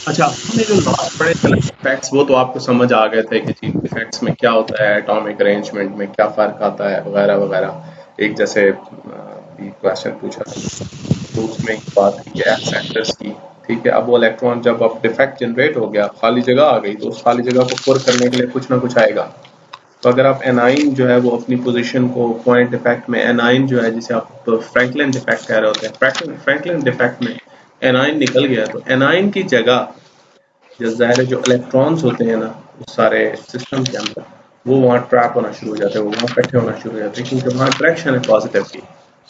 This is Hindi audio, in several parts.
अच्छा, हमने जो लास्ट पढ़े थे ना इफेक्ट्स, वो तो आपको समझ आ गए थे कि जी इफेक्ट्स में क्या होता है, एटॉमिक अरेंजमेंट में क्या फ़र्क आता है वगैरह वगैरह। एक जैसे भी क्वेश्चन पूछा था तो उसमें एक बात की एफ सेंटर्स की। ठीक है, अब वो इलेक्ट्रॉन जब अब डिफेक्ट जनरेट हो गया, खाली जगह आ गई, तो उस खाली जगह को पुर करने के लिए कुछ ना कुछ आएगा। तो अगर आप एनाइन जो है वो अपनी पोजीशन को पॉइंट डिफेक्ट में, एनाइन जो है जिसे आप फ्रैंकलिन डिफेक्ट कह रहे होते हैं, फ्रैंकलिन डिफेक्ट में एनाइन निकल गया, तो एनाइन की जगह जो ज़ाहिर है जो इलेक्ट्रॉन्स होते हैं ना उस सारे सिस्टम के अंदर, वो वहाँ ट्रैप होना शुरू हो जाते हैं, वो वहाँ इकट्ठे होना शुरू हो जाते हैं, क्योंकि वहाँ अट्रैक्शन है पॉजिटिव की।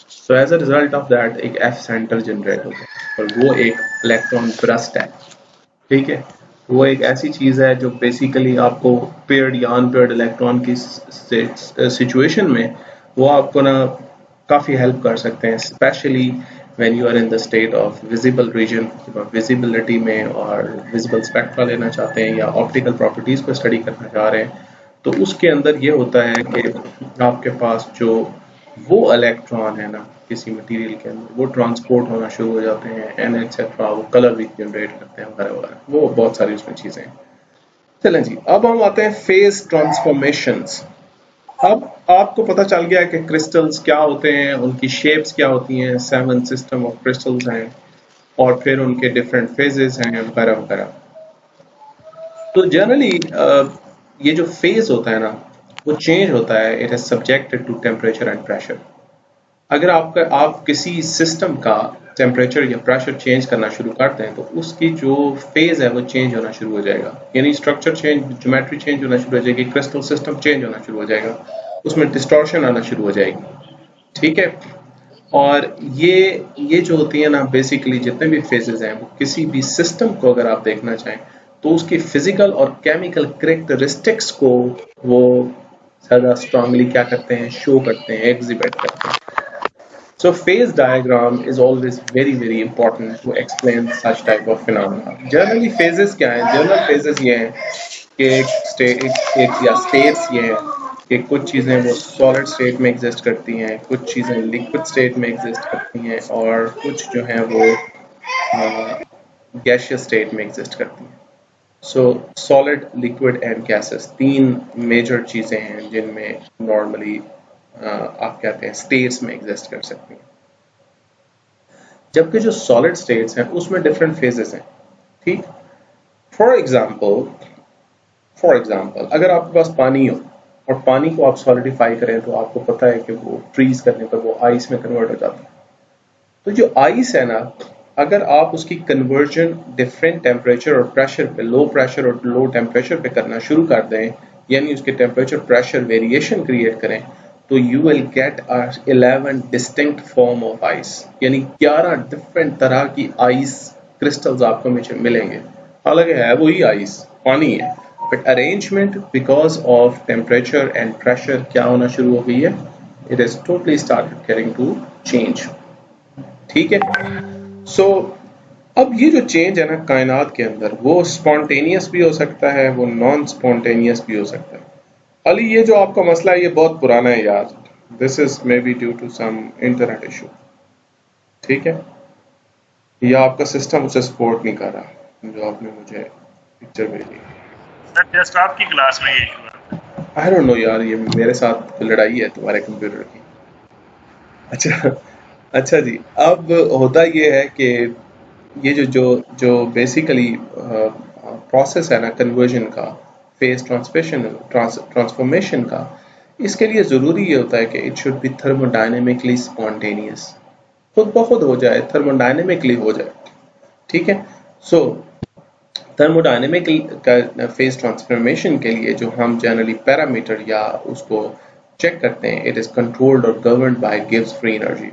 So as a result of that एक एफ सेंटर जनरेट होता है, और वो एक इलेक्ट्रॉन ब्रस्ट है। ठीक है, वो एक ऐसी चीज़ है जो बेसिकली आपको पेयर्ड या अनपेयर्ड इलेक्ट्रॉन की सिचुएशन में वो आपको ना काफ़ी हेल्प कर सकते हैं, specially when you are in the state of visible region, visibility में, और विजिबल स्पेक्ट्रा लेना चाहते हैं या ऑप्टिकल प्रॉपर्टीज़ को स्टडी करना चाह रहे हैं। तो उसके अंदर ये होता है कि आपके पास जो वो इलेक्ट्रॉन है ना किसी मटेरियल के अंदर, वो ट्रांसपोर्ट होना शुरू हो जाते हैं एंड एक्सेट्रा, वो कलर भी जनरेट करते हैं वगैरह वगैरह, वो बहुत सारी उसमें चीज़ें हैं। चलें जी, अब हम आते हैं फेज ट्रांसफॉर्मेशंस। अब आपको पता चल गया कि क्रिस्टल्स क्या होते हैं, उनकी शेप्स क्या होती हैं, 7 सिस्टम ऑफ क्रिस्टल्स हैं, और फिर उनके डिफरेंट फेजेस हैं वगैरह वगैरह। तो जनरली ये जो फेज होता है ना वो चेंज होता है, it is subjected to temperature and pressure. अगर आप किसी सिस्टम का टेम्परेचर या प्रेशर चेंज करना शुरू करते हैं तो उसकी जो फेज है वो चेंज होना शुरू हो जाएगा, यानी स्ट्रक्चर चेंज, ज्योमेट्री चेंज होना शुरू हो जाएगी, क्रिस्टल सिस्टम चेंज होना शुरू हो जाएगा, उसमें डिस्टॉर्शन आना शुरू हो जाएगी। ठीक है, और ये जो होती है ना बेसिकली जितने भी फेजेस हैं वो किसी भी सिस्टम को अगर आप देखना चाहें तो उसकी फिजिकल और केमिकल करेक्टरिस्टिक्स को वो ज़्यादा स्ट्रांगली क्या करते हैं, शो करते हैं, एग्जिबिट करते हैं। So phase diagram is always very important to explain such type of phenomena. Generally phases क्या हैं? General phases ये हैं कि एक या states ये हैं कि कुछ चीज़ें वो solid state में exist करती हैं, कुछ चीज़ें liquid state में exist करती हैं, और कुछ जो हैं वो gaseous state में exist करती हैं। So solid, liquid and gases तीन major चीज़ें हैं जिनमें normally आप कहते हैं states में exist कर सकती हैं। जबकि जो सॉलिड स्टेट्स हैं उसमें डिफरेंट फेजेस हैं। ठीक, फॉर एग्जांपल अगर आपके पास पानी हो और पानी को आप सॉलिडिफाई करें तो आपको पता है कि वो फ्रीज करने पर वो आइस में कन्वर्ट हो जाता है। तो जो आइस है ना, अगर आप उसकी कन्वर्जन डिफरेंट टेम्परेचर और प्रेशर पे, लो प्रेशर और लो टेम्परेचर पे करना शुरू कर दें, यानी उसके टेम्परेचर प्रेशर वेरिएशन क्रिएट करें, तो you will get 11 distinct form of ice, यानी 11 डिफरेंट तरह की आइस क्रिस्टल्स आपको मिलेंगे। हालांकि है वही आइस, पानी है, but arrangement because of temperature and pressure क्या होना शुरू हो गई है, it is totally started getting to change. ठीक है, सो अब ये जो चेंज है ना कायनात के अंदर, वो स्पॉन्टेनियस भी हो सकता है, वो नॉन स्पॉन्टेनियस भी हो सकता है। अली ये जो आपका मसला है ये बहुत पुराना है यार, this is maybe due to some internet issue. ठीक है, ये आपका सिस्टम उसे सपोर्ट नहीं कर रहा जो आपने मुझे पिक्चर भेजी। सर जस्ट आपकी क्लास में ये इशू है। आई डोंट नो यार, ये मेरे साथ लड़ाई है तुम्हारे कंप्यूटर की। अच्छा, अच्छा जी, अब होता ये है कि ये जो जो जो बेसिकली प्रोसेस है ना कन्वर्जन का, फेज ट्रांसफॉर्मेशन का, इसके लिए ज़रूरी ये होता है कि it should be thermodynamically spontaneous, खुद ब खुद हो जाए, थर्मोडायनेमिकली हो जाए। ठीक है, सो थर्मोडायनेमिक का फेज ट्रांसफॉर्मेशन के लिए जो हम जनरली पैरामीटर या उसको चेक करते हैं, इट इज़ कंट्रोल्ड और governed bye Gibbs free energy.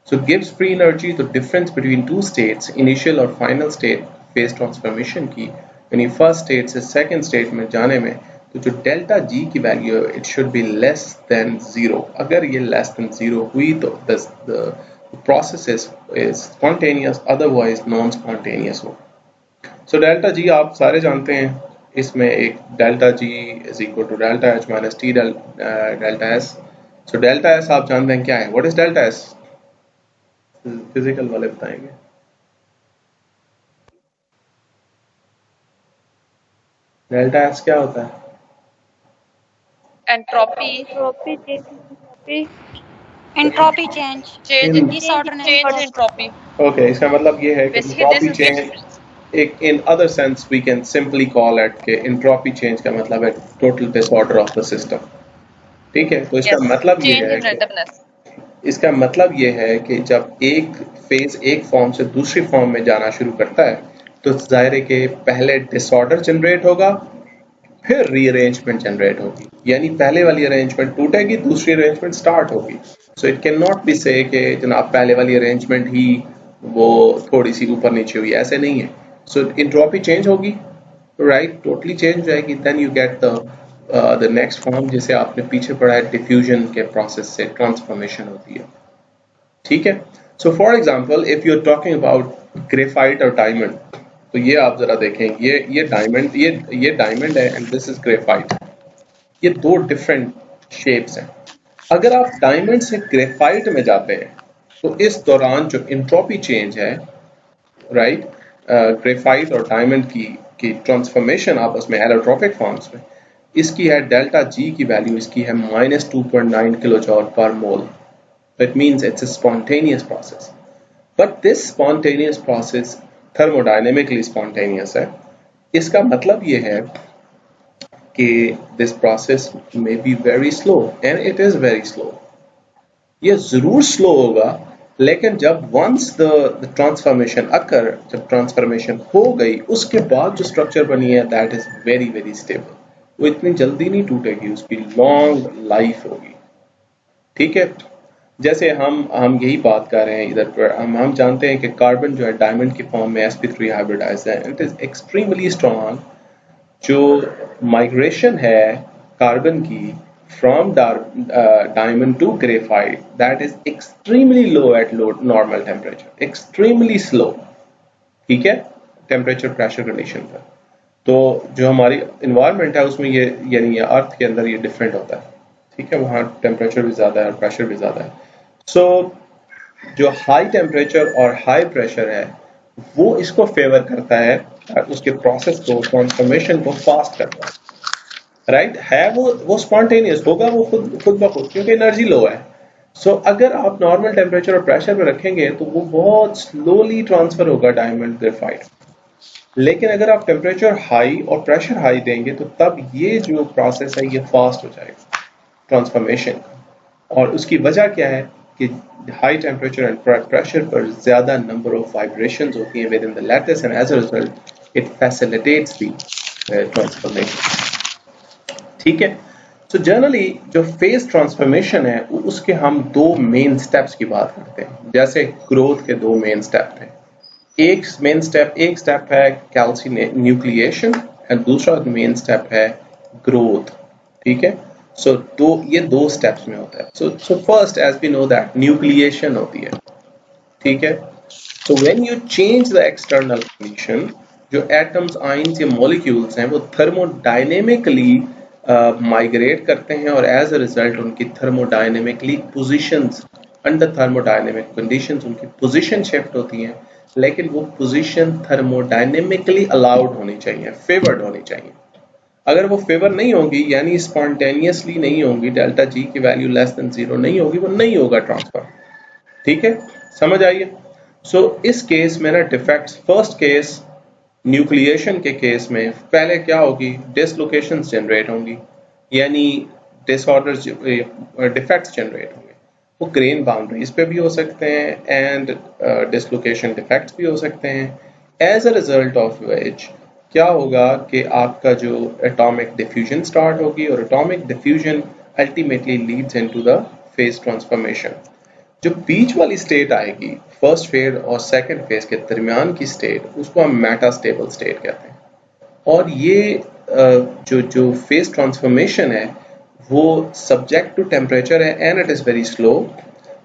So Gibbs free energy, the difference between two states, initial और final state phase transformation की, यानी first state से second state में जाने में, तो जो delta G की वैल्यू है it should be less than 0। अगर ये less than 0 हुई तो the process is spontaneous, otherwise non spontaneous हो। So delta G आप सारे जानते हैं, इसमें एक delta G is equal to delta H minus T delta S। So delta S आप जानते हैं क्या है, what is delta S? Physical वाले बताएंगे। डेल्टा एस क्या होता है? Entropy entropy change in disorder change in entropy okay, इसका मतलब ये है कि basically this entropy is change एक in other sense we can simply call it कि एंट्रोपी चेंज का मतलब है total disorder of the system. ठीक है, तो इसका यस मतलब ये चेंज है इन कि रैंडमनेस इसका मतलब ये है कि जब एक फेज एक फॉर्म से दूसरी फॉर्म में जाना शुरू करता है तो जाहिर है कि पहले डिसऑर्डर जनरेट होगा, फिर रीअरेंजमेंट जनरेट होगी, यानी पहले वाली अरेंजमेंट टूटेगी, दूसरी अरेंजमेंट स्टार्ट होगी। So it can not be से कि जनाब पहले वाली अरेंजमेंट ही वो थोड़ी सी ऊपर नीचे हुई, ऐसे नहीं है। सो इंट्रोपी चेंज होगी, राइट, टोटली चेंज हो जाएगी, then you get the next form जिसे आपने पीछे पढ़ा है, डिफ्यूजन के प्रोसेस से ट्रांसफॉर्मेशन होती है। ठीक है, so for example if you are talking about graphite और डायमंड, तो ये आप जरा देखें, ये डायमंड, ये डायमंड है एंड दिस इज ग्रेफाइट। ये दो डिफरेंट शेप्स हैं। अगर आप डायमंड से ग्रेफाइट में जाते हैं तो इस दौरान जो इंट्रोपी चेंज है, राइट, ग्रेफाइट और डायमंड की ट्रांसफॉर्मेशन आपस में एलोट्रोपिक फॉर्म्स में, इसकी है डेल्टा जी की वैल्यू, इसकी है -2.9 किलो जॉल पर मोल। That means it's a spontaneous process. But this spontaneous process thermodynamically spontaneous है। इसका मतलब ये है कि this process may be very slow and it is very slow. ये जरूर स्लो होगा, लेकिन जब once the transformation occur, जब ट्रांसफॉर्मेशन हो गई उसके बाद जो स्ट्रक्चर बनी है that is very very stable. वो इतनी जल्दी नहीं टूटेगी, उसकी लॉन्ग लाइफ होगी। ठीक है, जैसे हम यही बात कर रहे हैं इधर पर, हम जानते हैं कि कार्बन जो है डायमंड की फॉर्म में sp3 हाइब्रिडाइज है, इट इज एक्सट्रीमली स्ट्रॉन्ग। जो माइग्रेशन है कार्बन की from diamond to graphite, that is extremely low at low normal temperature, extremely slow. ठीक है, टेम्परेचर प्रेशर कंडीशन पर। तो जो हमारी इन्वायरमेंट है उसमें ये, यानी अर्थ के अंदर ये डिफरेंट होता है। ठीक है, वहाँ टेम्परेचर भी ज़्यादा है और प्रेशर भी ज़्यादा है। सो जो हाई टेम्परेचर और हाई प्रेशर है वो इसको फेवर करता है, उसके प्रोसेस को, ट्रांसफॉर्मेशन को फास्ट करता है, राइट, है वो स्पॉन्टेनियस होगा, वो खुद ब खुद, क्योंकि एनर्जी लो है। सो अगर आप नॉर्मल टेम्परेचर और प्रेशर पे रखेंगे तो वो बहुत स्लोली ट्रांसफर होगा डायमंड ग्रेफाइट। लेकिन अगर आप टेम्परेचर हाई और प्रेशर हाई देंगे तो तब ये जो प्रोसेस है ये फास्ट हो जाएगा ट्रांसफॉर्मेशन। और उसकी वजह क्या है कि हाई टेम्परेचर एंड प्रेशर पर ज्यादा नंबर ऑफ वाइब्रेशंस होती हैं within the lattice and as a result it facilitates the transformation. ठीक है, सो जनरली जो फेज ट्रांसफॉर्मेशन है उसके हम दो मेन स्टेप्स की बात करते हैं। जैसे ग्रोथ के दो मेन स्टेप हैं, एक स्टेप है कैल्सिन्यूक्लिएशन एंड दूसरा मेन स्टेप है ग्रोथ। ठीक है, सो ये दो स्टेप्स में होता है। So first as we know that nucleation होती है। ठीक है, so when you change the external condition, जो एटम्स, आयंस या मॉलिक्यूल्स हैं वो थर्मोडायनेमिकली माइग्रेट करते हैं और एज अ रिजल्ट उनकी thermodynamically positions, under thermodynamic conditions उनकी पोजीशन शिफ्ट होती हैं, लेकिन वो पोजीशन थर्मोडायनेमिकली अलाउड होनी चाहिए, फेवर्ड होनी चाहिए। अगर वो फेवर नहीं होगी, यानी स्पॉन्टेनियसली नहीं होंगी, डेल्टा जी की वैल्यू लेस देन 0 नहीं होगी, वो नहीं होगा ट्रांसफर। ठीक है, समझ आइए। सो इस केस में ना डिफेक्ट्स, फर्स्ट केस न्यूक्लिएशन के केस में पहले क्या होगी, डिसलोकेशंस जनरेट होंगी, यानी डिसऑर्डर्स, डिफेक्ट्स जनरेट होंगे। वो ग्रेन बाउंड्रीज पे भी हो सकते हैं एंड डिसलोकेशन डिफेक्ट्स भी हो सकते हैं। As a result of which क्या होगा कि आपका जो एटॉमिक डिफ्यूजन स्टार्ट होगी और atomic diffusion ultimately Leeds into the phase transformation. जो बीच वाली स्टेट आएगी, फर्स्ट फेज और सेकंड फेज के दरमियान की स्टेट, उसको हम मेटास्टेबल स्टेट कहते हैं। और ये जो फेज ट्रांसफॉर्मेशन है वो सब्जेक्ट टू टेम्परेचर है and it is very slow.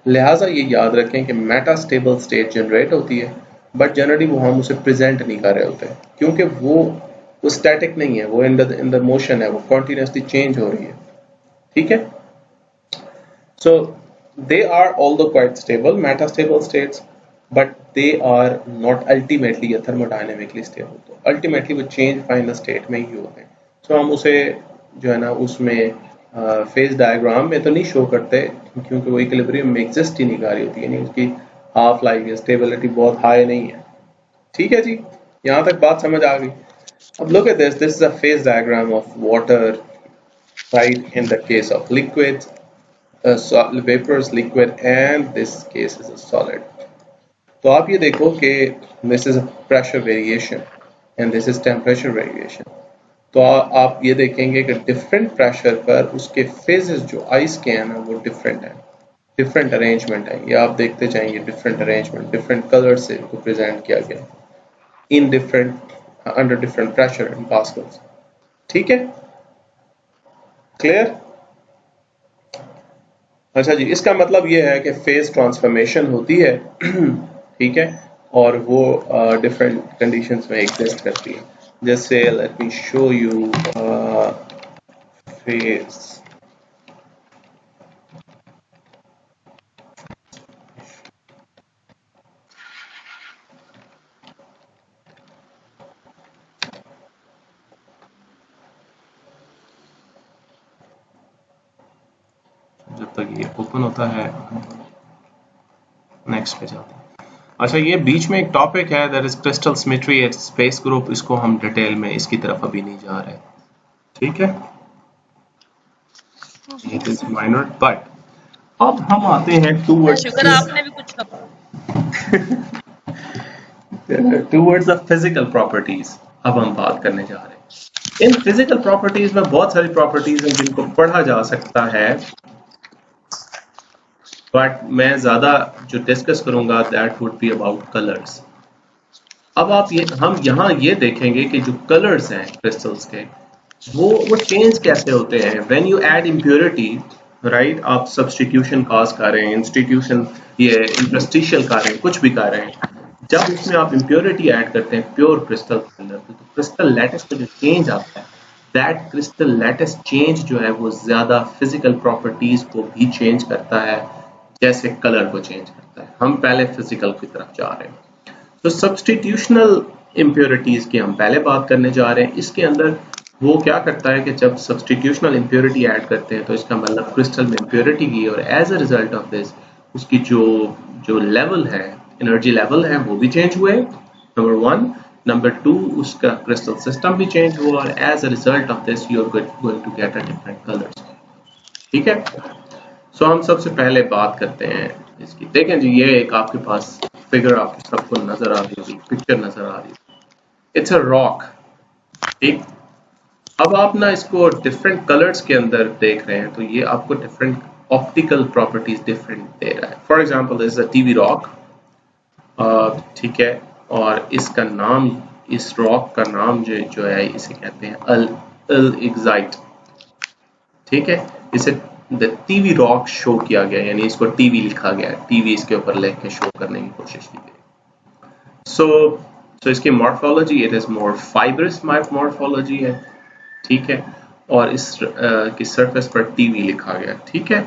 लिहाजा ये याद रखें कि मेटास्टेबल स्टेट जनरेट होती है, बट जनरली वो हम उसे प्रेजेंट नहीं कर रहे होते क्योंकि वो स्टैटिक नहीं है, वो इन द मोशन है, वो कॉन्टिन्यूसली चेंज हो रही है। ठीक है, so they are although quite stable metastable states, but they are not ultimately thermodynamically stable। तो ultimately वो change final state में ही होते हैं। सो हम उसे जो है ना उसमें फेज डायग्राम में तो नहीं शो करते क्योंकि वो इक्विलिब्रियम में एग्जिस्ट ही नहीं कर रही होती, यानी उसकी हाफ लाइफ या स्टेबिलिटी बहुत हाई नहीं है। ठीक है जी, यहाँ तक बात समझ आ गई। अब look at this is a phase diagram of water, right? In the case of liquids, vapors, liquid, and this case is a solid. तो आप ये देखो कि this is a pressure variation and this is temperature variation. तो आप ये देखेंगे कि डिफरेंट प्रेशर पर उसके फेजेस जो आइस के हैं ना वो डिफरेंट है, डिफरेंट अरेंजमेंट है। ये आप देखते जाएंगे डिफरेंट अरेंजमेंट, डिफरेंट कलर से इनको प्रेजेंट किया गया in different under different pressure in pascals. ठीक है, क्लियर? अच्छा जी, इसका मतलब ये है कि फेज ट्रांसफॉर्मेशन होती है ठीक है, और वो डिफरेंट कंडीशंस में एग्जिस्ट करती है। जैसे let me show you phase. जब तक ये ओपन होता है नेक्स्ट पे जाते हैं। अच्छा, ये बीच में एक टॉपिक है that is crystal symmetry at space group, इसको हम डिटेल में इसकी तरफ अभी नहीं जा रहे। ठीक है, इट इज माइनर, बट अब हम आते हैं शुक्र आपने भी कुछ टूवर्ड्स द फिजिकल प्रॉपर्टीज। अब हम बात करने जा रहे हैं। इन फिजिकल प्रॉपर्टीज में बहुत सारी प्रॉपर्टीज हैं जिनको पढ़ा जा सकता है, बट मैं ज्यादा जो डिस्कस करूंगा that would be about colours. अब हम यहाँ ये देखेंगे कि जो कलर्स हैं क्रिस्टल्स के वो चेंज कैसे होते हैं when you add impurity, right? आप सब्स्टिट्यूशन काज कर रहे हैं, इंस्टीट्यूशन ये इंटरस्टिशियल कर रहे हैं, कुछ भी कर रहे हैं, जब इसमें आप इम्प्योरिटी ऐड करते हैं प्योर क्रिस्टल के अंदर, तो क्रिस्टल लैटिस का जो चेंज आता है, दैट क्रिस्टल लैटिस चेंज जो है वो ज्यादा फिजिकल प्रॉपर्टीज को भी चेंज करता है जैसे कलर को चेंज करता है। हम पहले फिजिकल की तरफ जा रहे हैं, तो सब्स्टिट्यूशनल इम्प्योरिटीज की हम पहले बात करने जा रहे हैं। इसके अंदर वो क्या करता है कि जब सब्स्टिट्यूशनल इम्प्योरिटी ऐड करते हैं तो इसका मतलब क्रिस्टल में इम्प्योरिटी की, और as a result of this उसकी जो लेवल है, एनर्जी लेवल है, वो भी चेंज हुए, नंबर वन। नंबर टू, उसका क्रिस्टल सिस्टम भी चेंज हुआ, और as a result of this you are going to get a different colours. ठीक है, सो हम सबसे पहले बात करते हैं इसकी। देखें जी, ये एक आपके पास फिगर आपको सबको नजर आ रही होगी, पिक्चर नजर आ रही है, इट्स अ रॉक। ठीक, अब आप ना इसको डिफरेंट कलर्स के अंदर देख रहे हैं तो ये आपको डिफरेंट ऑप्टिकल प्रॉपर्टीज डिफरेंट दे रहा है। For example this is a TV rock, ठीक है, और इसका नाम, इस रॉक का नाम जो है इसे कहते हैं अल एग्जाइट। ठीक है, इसे द टीवी रॉक शो किया गया, यानी इसको टीवी लिखा गया, टीवी इसके ऊपर लिख के शो करने की कोशिश की गई। सो इसकी morphology, it is more fibrous morphology है। ठीक है, और इस की सरफेस पर टीवी लिखा गया। ठीक है,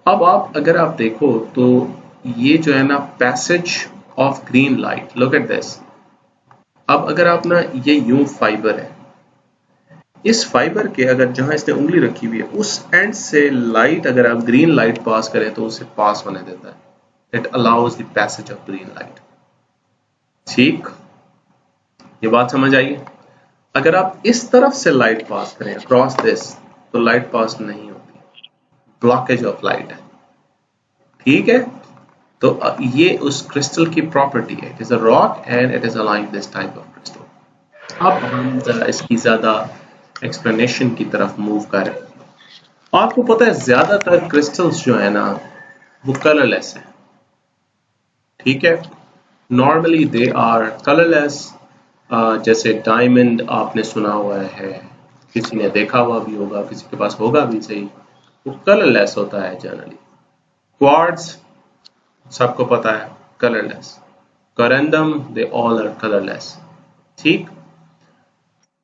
अब अगर आप देखो तो ये जो है ना passage of green light, look at this. अब अगर आप ना, ये यूं फाइबर है, इस फाइबर के अगर जहां इसने उंगली रखी हुई है उस एंड से लाइट, अगर आप ग्रीन लाइट पास करें तो उसे पास होने देता है। It allows the passage of green light. ठीक, ये बात समझ आई? अगर आप इस तरफ से लाइट पास करें अक्रॉस दिस, तो लाइट पास नहीं होती, ब्लॉकेज ऑफ लाइट है। ठीक है, तो ये उस क्रिस्टल की प्रॉपर्टी है, it is a rock and it is aligning this type of crystal. अब हम जरा इसकी ज्यादा एक्सप्लेनेशन की तरफ मूव करें। आपको पता है ज्यादातर क्रिस्टल्स जो है ना वो कलरलेस है। ठीक है, नॉर्मली दे आर कलरलेस। जैसे डायमंड आपने सुना हुआ है, किसी ने देखा हुआ भी होगा, किसी के पास होगा भी सही, वो कलरलेस होता है जनरली। क्वार्ट्ज सबको पता है colourless, corundum, they all are colourless. ठीक,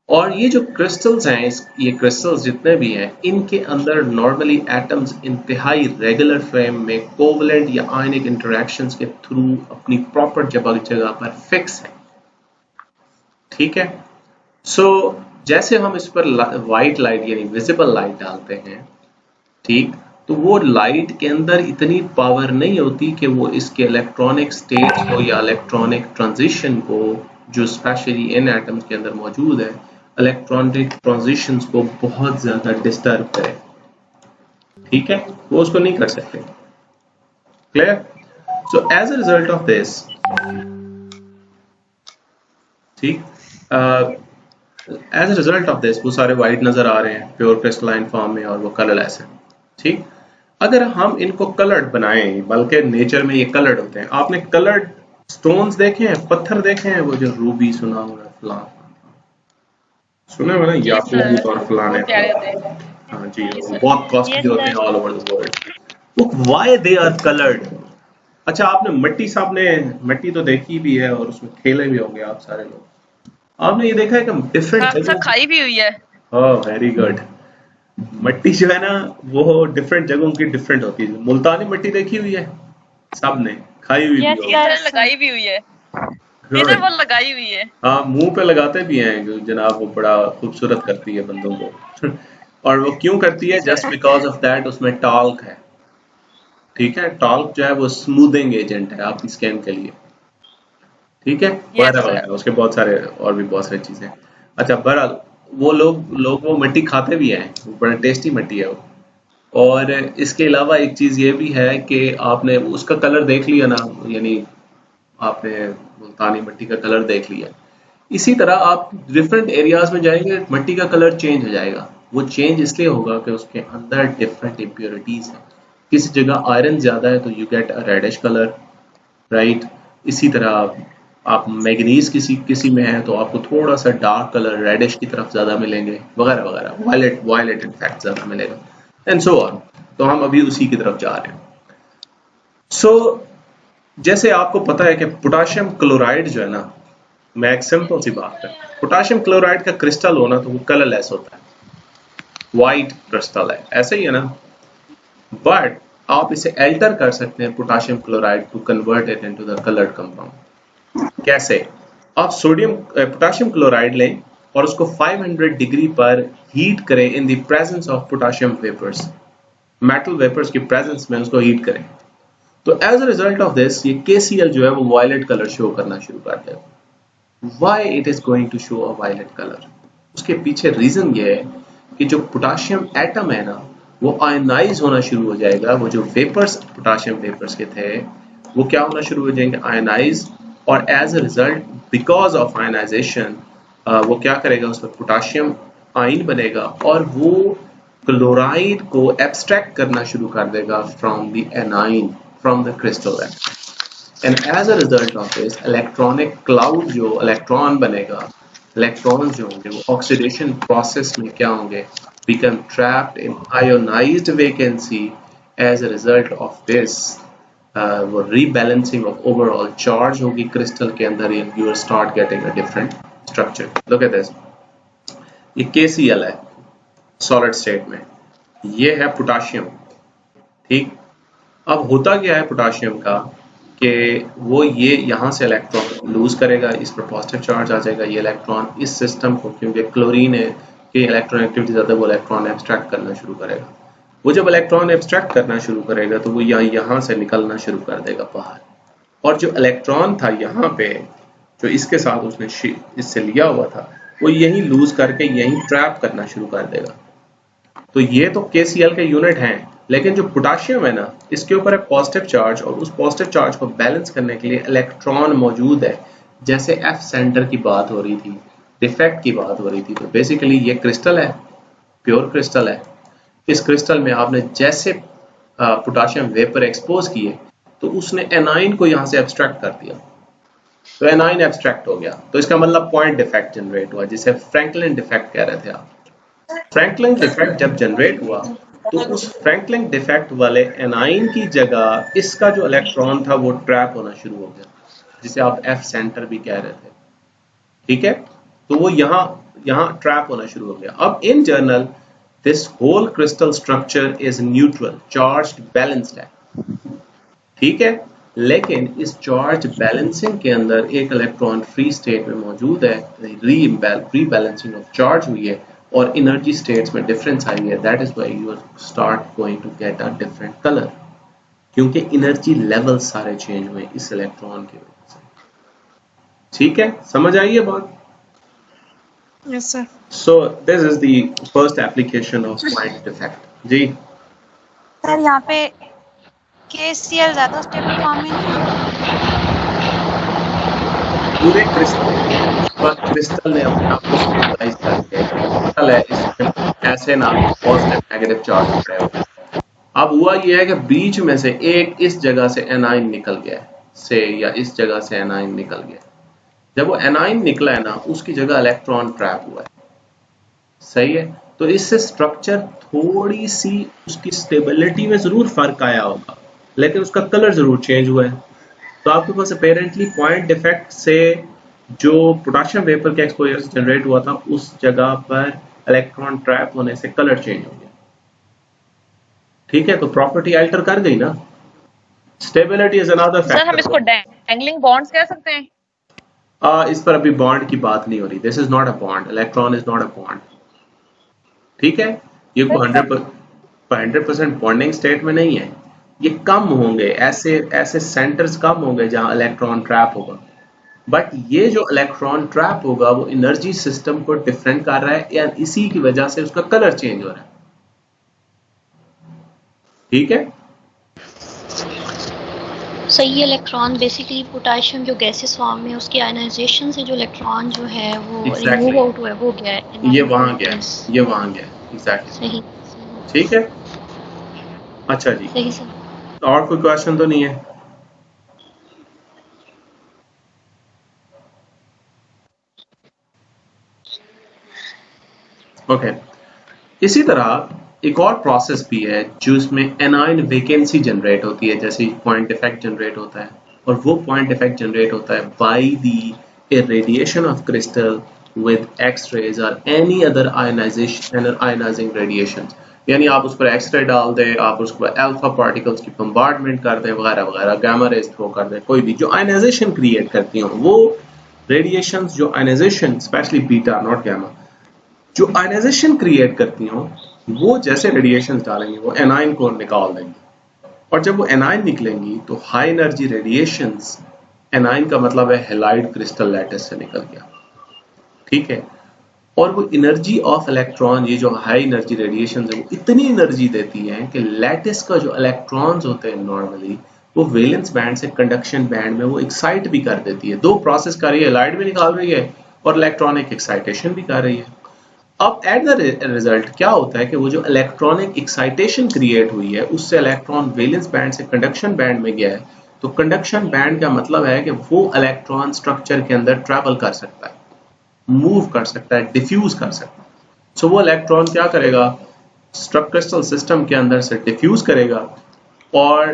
और ये जो क्रिस्टल्स हैं, ये क्रिस्टल्स जितने भी हैं, इनके अंदर नॉर्मली एटम्स इंतहाई रेगुलर फ्रेम में कोवलेंट या आयनिक इंटरेक्शंस के थ्रू अपनी प्रॉपर जगह पर फिक्स है। ठीक है, सो जैसे हम इस पर व्हाइट लाइट यानी विजिबल लाइट डालते हैं, ठीक, तो वो लाइट के अंदर इतनी पावर नहीं होती कि वो इसके इलेक्ट्रॉनिक स्टेट को या इलेक्ट्रॉनिक ट्रांजिशन को, जो स्पेशली इन एटम्स के अंदर मौजूद है, इलेक्ट्रॉनिक ट्रांजिशंस को बहुत ज्यादा डिस्टर्ब करे, ठीक है, वो उसको नहीं कर सकते। Clear? So as a result of this, ठीक, as a result of this वो सारे व्हाइट नजर आ रहे हैं प्योर क्रिस्टलाइन फॉर्म में और वो कलरलेस है, ठीक। अगर हम इनको कलर्ड बनाएं, बल्कि नेचर में ये कलर्ड होते हैं, आपने कलर्ड स्टोन्स देखे हैं, पत्थर देखे हैं, वो जो रूबी सुना हुआ है, फलान सुना हुआ ना, याकूत और फलाने, हाँ जी, वो बहुत कॉस्टली होते हैं ऑल ओवर द वर्ल्ड। वो व्हाई दे आर कलर्ड? अच्छा, आपने मिट्टी, साहब ने मिट्टी तो देखी भी है और उसमें खेले भी होंगे आप सारे लोग, आपने ये देखा है कि डिफरेंट खाई भी हुई है। Oh very good. मिट्टी जो है ना वो डिफरेंट जगहों की डिफरेंट होती है। मुल्तानी मिट्टी देखी हुई है सबने, खाई हुई Yes, भी yes. लगाई भी हुई है, होगी। इधर वो लगाई हुई है। हाँ, मुंह पे लगाते भी हैं जनाब, वो बड़ा खूबसूरत करती है बंदों को और वो क्यों करती है? जस्ट बिकॉज ऑफ दैट उसमें टॉल्क है, ठीक है, टॉल्क जो है वो स्मूथिंग एजेंट है आपकी स्किन के लिए, ठीक है, वगैरह वगैरह, उसके बहुत सारे और भी बहुत सारी चीजें। अच्छा, बहरहाल वो लोग वो मिट्टी खाते भी हैं, वो बड़ा टेस्टी मिट्टी है वो। और इसके अलावा एक चीज ये भी है कि आपने उसका कलर देख लिया ना, यानी आपने मुल्तानी मिट्टी का कलर देख लिया, इसी तरह आप डिफरेंट एरियाज में जाएंगे, मिट्टी का कलर चेंज हो जाएगा। वो चेंज इसलिए होगा कि उसके अंदर डिफरेंट इम्प्योरिटीज हैं। किसी जगह आयरन ज्यादा है तो you get a reddish colour, right. इसी तरह आप मैग्नीज किसी में है तो आपको थोड़ा सा डार्क कलर रेडिश की तरफ ज्यादा मिलेंगे, वगैरह वगैरह, वायलेट इनफैक्ट ज्यादा मिलेगा, एंड सो ऑन। तो हम अभी उसी की तरफ जा रहे हैं। सो जैसे आपको पता है कि पोटाशियम क्लोराइड जो है ना, मैं एक सिंपल सी बात है, पोटाशियम क्लोराइड का क्रिस्टल होना तो वो कलरलेस होता है, व्हाइट क्रिस्टल है, ऐसे ही है ना। बट आप इसे अल्टर कर सकते हैं potassium chloride to convert it into the coloured compound. कैसे? आप पोटाशियम क्लोराइड लें और उसको 500 डिग्री पर हीट करें in the presence of potassium vapours, metal vapours की प्रेजेंस में उसको हीट करें, तो as a result of this ये KCl जो है वो वायलेट कलर शो करना शुरू कर देगा। Why it is going to show a violet colour? उसके पीछे रीजन ये है कि जो पोटाशियम एटम है ना वो आयनाइज होना शुरू हो जाएगा। वो जो वेपर्स पोटाशियम वेपर्स के थे वो क्या होना शुरू हो जाएंगे? आयनाइज। और as a result because of ionisation वो क्या करेगा? उसमें पोटाशियम आयन बनेगा और वो क्लोराइड को एब्स्ट्रैक्ट करना शुरू कर देगा from the anion, from the crystal and as a result of this electronic cloud, जो इलेक्ट्रॉन बनेगा, इलेक्ट्रॉन जो होंगे वो ऑक्सीडेशन प्रोसेस में क्या होंगे? become trapped in ionized vacancy as a result of this वो rebalancing of overall charge होगी क्रिस्टल के अंदर, and you will start getting a different structure. Look at this, ये KCl है सॉलिड स्टेट में, ये है पोटाशियम, ठीक। अब होता क्या है पोटाशियम का कि वो ये यहाँ से इलेक्ट्रॉन लूज करेगा, इस पर पॉजिटिव चार्ज आ जाएगा, ये इलेक्ट्रॉन इस सिस्टम को, क्योंकि क्लोरीन है कि इलेक्ट्रॉन एक्टिविटी ज़्यादा, वो इलेक्ट्रॉन एब्स्ट्रैक्ट करना शुरू करेगा। वो जब इलेक्ट्रॉन एब्स्ट्रैक्ट करना शुरू करेगा तो वो यहाँ से निकलना शुरू कर देगा बाहर, और जो इलेक्ट्रॉन था यहाँ पे जो इसके साथ उसने इससे लिया हुआ था वो यहीं लूज करके यहीं ट्रैप करना शुरू कर देगा। तो ये तो KCl के यूनिट हैं, लेकिन जो पोटाशियम है ना इसके ऊपर है पॉजिटिव चार्ज, और उस पॉजिटिव चार्ज को बैलेंस करने के लिए इलेक्ट्रॉन मौजूद है। जैसे F सेंटर की बात हो रही थी, डिफेक्ट की बात हो रही थी, तो बेसिकली ये क्रिस्टल है, प्योर क्रिस्टल है। इस क्रिस्टल में आपने जैसे पोटाशियम वेपर एक्सपोज किए तो उसने एनाइन को यहाँ से एब्स्ट्रैक्ट कर दिया, तो एनाइन एब्स्ट्रैक्ट हो गया, तो इसका मतलब पॉइंट डिफेक्ट जनरेट हुआ, जिसे फ्रैंकलिन डिफेक्ट कह रहे थे आप। फ्रैंकलिन डिफेक्ट जब जनरेट हुआ तो उस फ्रैंकलिन डिफेक्ट वाले एनाइन की जगह इसका जो इलेक्ट्रॉन था वो ट्रैप होना शुरू हो गया, जिसे आप F सेंटर भी कह रहे थे, ठीक है। तो वो यहाँ ट्रैप होना शुरू हो गया। अब in general this whole crystal structure is neutral, charged, balanced है, ठीक है। लेकिन इस चार्ज बैलेंसिंग के अंदर एक इलेक्ट्रॉन फ्री स्टेट में मौजूद है, रीबैलेंसिंग ऑफ चार्ज हुई है और एनर्जी स्टेट्स में डिफरेंस आई है। That is why you are start going to get a different colour, क्योंकि एनर्जी लेवल सारे चेंज हुए इस इलेक्ट्रॉन की वजह से। ठीक है, समझ आई है बात? Yes sir. So this is the first application of point effect. जी सर यहाँ पे KCl ज्यादा स्टेबल फॉर्म में नहीं पूरे क्रिस्टल ने अपने आप को स्टेबलाइज कर दिया। क्रिस्टल है, इसमें ऐसे ना पॉजिटिव नेगेटिव चार्ज हो रहे हो। अब हुआ ये है कि बीच में से एक इस जगह से एनाइन निकल गया से, या इस जगह से एनाइन निकल गया। जब वो एनाइन निकला है ना, उसकी जगह इलेक्ट्रॉन ट्रैप हुआ है। सही है, तो इससे स्ट्रक्चर थोड़ी सी उसकी स्टेबिलिटी में जरूर फर्क आया होगा, लेकिन उसका कलर जरूर चेंज हुआ है। तो आपके पास अपेरेंटली पॉइंट इफेक्ट से जो पोटेशियम वेपर का एक्सपोजर जनरेट हुआ था, उस जगह पर इलेक्ट्रॉन ट्रैप होने से कलर चेंज हो गया। ठीक है, तो प्रॉपर्टी अल्टर कर गई ना। Stability is another factor. Sir हम इसको डैंगलिंग बॉन्ड्स कह सकते हैं? इस पर अभी बॉन्ड की बात नहीं हो रही। This is not a bond, electron is not a bond. ठीक है, ये 100% बॉन्डिंग स्टेट में नहीं है। ये कम होंगे, ऐसे सेंटर्स कम होंगे जहां इलेक्ट्रॉन ट्रैप होगा, बट ये जो इलेक्ट्रॉन ट्रैप होगा वो एनर्जी सिस्टम को डिफरेंट कर रहा है, या इसी की वजह से उसका कलर चेंज हो रहा है। ठीक है, सही। इलेक्ट्रॉन बेसिकली पोटेशियम जो गैसेस फॉर्म में उसकी आयनाइजेशन से जो इलेक्ट्रॉन जो है वो रिमूव आउट हुआ है, वो गया है, ये वहां गया, ये वहां गया। एग्जैक्टली सही। ठीक है, अच्छा जी। सही सर। और कोई क्वेश्चन तो नहीं है? ओके, इसी तरह एक और प्रोसेस भी है जिसमें एनाइन वैकेंसी जनरेट होती है, जैसे पॉइंट इफेक्ट जनरेट होता है, और वो पॉइंट इफेक्ट जनरेट होता है by the irradiation of crystal with x-rays or any other ionizing radiations। यानी आप उस पर एक्सरे डाल दें, आप उस पर अल्फा पार्टिकल्स की बम्बार्डमेंट कर दें वगैरह वगैरह, गामा रेज थ्रो कर दें, कोई भी जो आयनाइजेशन क्रिएट करती हो वो रेडिएशंस, जो ionisation specially beta not gamma, जो आयनाइजेशन क्रिएट करती हो वो जैसे रेडिएशन डालेंगे वो एनाइन को निकाल देंगे, और जब वो एनाइन निकलेंगी तो हाई एनर्जी रेडिएशंस, एनाइन का मतलब है हैलाइड क्रिस्टल लैटिस से निकल गया। ठीक है, और वो एनर्जी ऑफ इलेक्ट्रॉन, ये जो हाई एनर्जी रेडिएशन है वो इतनी एनर्जी देती है कि लैटिस का जो इलेक्ट्रॉन्स होते हैं नॉर्मली वो वैलेंस बैंड से कंडक्शन बैंड में वो एक्साइट भी कर देती है। दो प्रोसेस कर रही है, लाइट भी निकाल रही है और इलेक्ट्रॉनिक एक्साइटेशन भी कर रही है। अब एट द रिजल्ट क्या होता है कि वो जो इलेक्ट्रॉनिक एक्साइटेशन क्रिएट हुई है उससे इलेक्ट्रॉन वैलेंस बैंड से कंडक्शन बैंड में गया है, तो कंडक्शन बैंड का मतलब है कि वो इलेक्ट्रॉन स्ट्रक्चर के अंदर ट्रैवल कर सकता है, मूव कर सकता है, डिफ्यूज कर सकता है। सो वो इलेक्ट्रॉन क्या करेगा, क्रिस्टल सिस्टम के अंदर से डिफ्यूज करेगा, और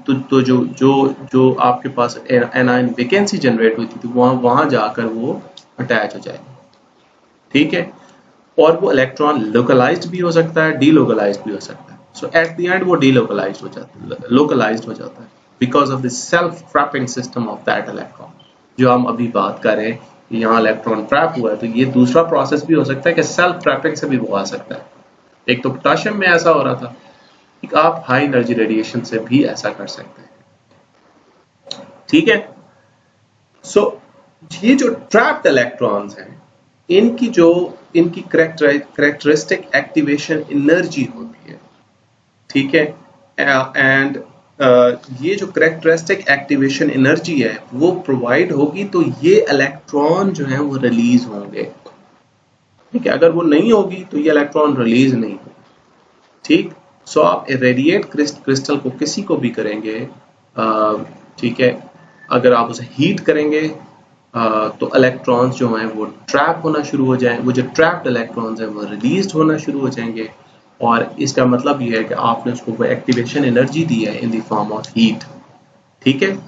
तो जो आपके पास एनाइन वैकेंसी जनरेट हुई थी वहां जाकर वो अटैच हो जाएगी। ठीक है, और वो इलेक्ट्रॉन लोकलाइज्ड भी हो सकता है, डीलोकलाइज्ड भी हो सकता है। सो एट द एंड वो डीलोकलाइज्ड हो जाता है, लोकलाइज्ड हो जाता है because of the self trapping system of that electron. जो हम अभी बात कर रहे हैं, यहाँ इलेक्ट्रॉन ट्रैप हुआ है, तो ये दूसरा प्रोसेस भी हो सकता है कि सेल्फ ट्रैपिंग से भी वो आ सकता है। एक तो पोटेशियम में ऐसा हो रहा था, एक आप हाई एनर्जी रेडिएशन से भी ऐसा कर सकते हैं। ठीक है, सो ये जो ट्रैप्ड इलेक्ट्रॉन्स हैं इनकी करेक्टरिस्टिक एक्टिवेशन एनर्जी होती है। ठीक है, एंड ये जो करेक्टरिस्टिक एक्टिवेशन एनर्जी है वो प्रोवाइड होगी तो ये इलेक्ट्रॉन जो है वो रिलीज होंगे। ठीक है, अगर वो नहीं होगी तो ये इलेक्ट्रॉन रिलीज नहीं होगी। ठीक, सो आप रेडिएट क्रिस्टल को किसी को भी करेंगे, ठीक है, अगर आप उसे हीट करेंगे तो इलेक्ट्रॉन्स जो हैं वो ट्रैप होना शुरू हो जाएं, वो जो ट्रैप्ड इलेक्ट्रॉन्स हैं वो रिलीज होना शुरू हो जाएंगे, और इसका मतलब ये है कि आपने उसको वो एक्टिवेशन एनर्जी दी है in the form of heat. ठीक है,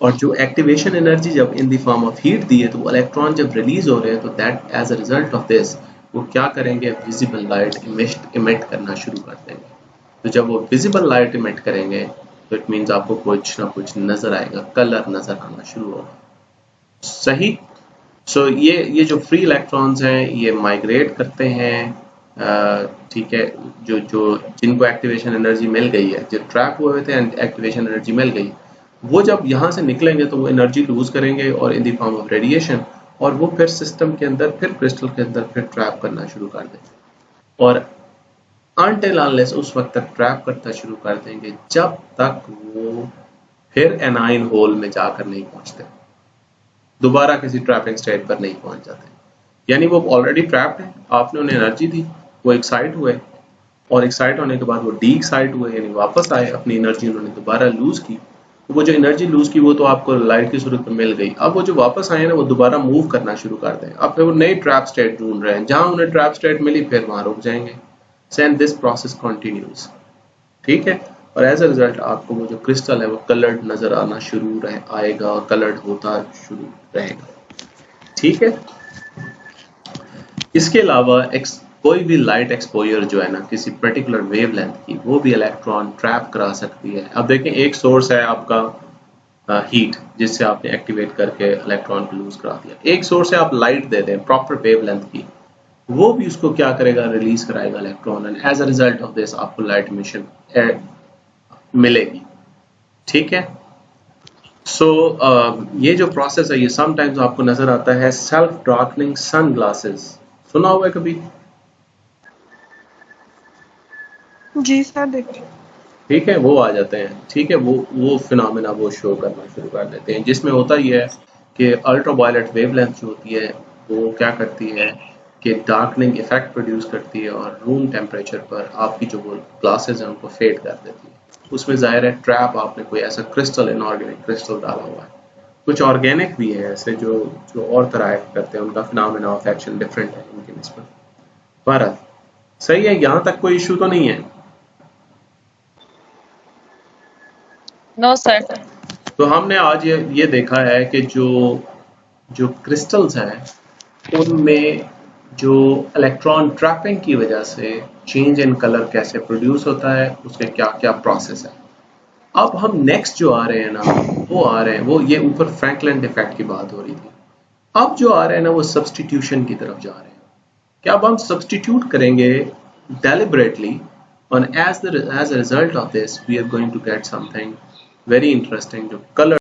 और जो एक्टिवेशन एनर्जी जब in the form of heat दी है तो वो इलेक्ट्रॉन जब रिलीज हो रहे हैं तो that as a result of this वो क्या करेंगे, विजिबल लाइट इमिट करना शुरू कर देंगे। तो जब वो विजिबल लाइट इमिट करेंगे तो इट मीन्स आपको कुछ ना कुछ नजर आएगा, कलर नजर आना शुरू होगा। सही। सो ये जो फ्री इलेक्ट्रॉन्स हैं ये माइग्रेट करते हैं, ठीक है, जो जिनको एक्टिवेशन एनर्जी मिल गई है, जो ट्रैप हुए थे एक्टिवेशन एनर्जी मिल गई, वो जब यहाँ से निकलेंगे तो वो एनर्जी लूज करेंगे और इन द फॉर्म ऑफ रेडिएशन, और वो फिर सिस्टम के अंदर, फिर क्रिस्टल के अंदर फिर ट्रैप करना शुरू कर देंगे, और अनटिल अनलेस उस वक्त तक ट्रैप करना शुरू कर देंगे जब तक वो फिर एनाइन होल में जाकर नहीं पहुंचते, दोबारा किसी ट्रैपिंग स्टेट पर नहीं पहुंच जाते। यानी वो ऑलरेडी ट्रैप्ड है, आपने उन्हें एनर्जी दी, वो एक्साइट हुए, और एक्साइट होने के बाद वो डी एक्साइट हुए, यानी वापस आए, अपनी एनर्जी उन्होंने दोबारा लूज की। वो जो एनर्जी लूज की वो तो आपको लाइट की सूरत में मिल गई। अब वो जो वापस आए ना वो दोबारा मूव करना शुरू कर दें, अब फिर वो नई ट्रैप स्टेट ढूंढ रहे हैं, जहां उन्हें ट्रैप स्टेट मिली फिर वहां रुक जाएंगे। एंड दिस प्रोसेस कंटिन्यूज, ठीक है। और एज अ रिजल्ट आपको वो जो क्रिस्टल है वो कलर्ड नजर आना शुरू आएगा, कलर्ड होता शुरू रहेगा, ठीक है। इसके अलावा कोई भी लाइट एक्सपोजर जो है ना किसी पर्टिकुलर वेवलेंथ की, वो भी इलेक्ट्रॉन ट्रैप करा सकती है। अब देखें, एक सोर्स है आपका हीट, जिससे आपने एक्टिवेट करके इलेक्ट्रॉन को लूज करा दिया। एक सोर्स है आप लाइट दे दें प्रॉपर वेवलेंथ की, वो भी उसको क्या करेगा, रिलीज कराएगा electron, and as a result of this आपको लाइट इमिशन मिलेगी, ठीक है। सो ये जो प्रोसेस है ये समटाइम्स आपको नजर आता है सेल्फ डार्कनिंग सनग्लासेस, सुना हुआ है कभी? जी सर देखिए। ठीक है, वो आ जाते हैं, ठीक है, वो फिनोमेना वो शो करना शुरू कर देते हैं, जिसमें होता ही है कि अल्ट्रावायलेट वेवलेंथ जो होती है वो क्या करती है कि डार्कनिंग इफेक्ट प्रोड्यूस करती है, और रूम टेम्परेचर पर आपकी जो वो ग्लासेस हैं उनको फेड कर देती है। उसमें जाहिर है ट्रैप आपने कोई ऐसा क्रिस्टल, इनऑर्गेनिक क्रिस्टल डाला हुआ है। कुछ ऑर्गेनिक भी है ऐसे जो और तरह करते हैं, उनका फिनोमेना ऑफ एक्शन डिफरेंट है उनकी निस्बत। पर सही है, यहाँ तक कोई इशू तो नहीं है? No sir. तो हमने आज ये देखा है कि जो क्रिस्टल्स हैं उनमें जो इलेक्ट्रॉन ट्रैपिंग की वजह से चेंज इन कलर कैसे प्रोड्यूस होता है, उसके क्या क्या प्रोसेस है। अब हम नेक्स्ट जो आ रहे हैं ना, वो आ रहे हैं, वो ये ऊपर फ्रैंकलिन इफेक्ट की बात हो रही थी, अब जो आ रहे हैं ना वो सब्स्टिट्यूशन की तरफ जा रहे हैं। क्या अब हम सब्स्टिट्यूट करेंगे deliberately, and as a result of this we are going to get something very interesting, जो कलर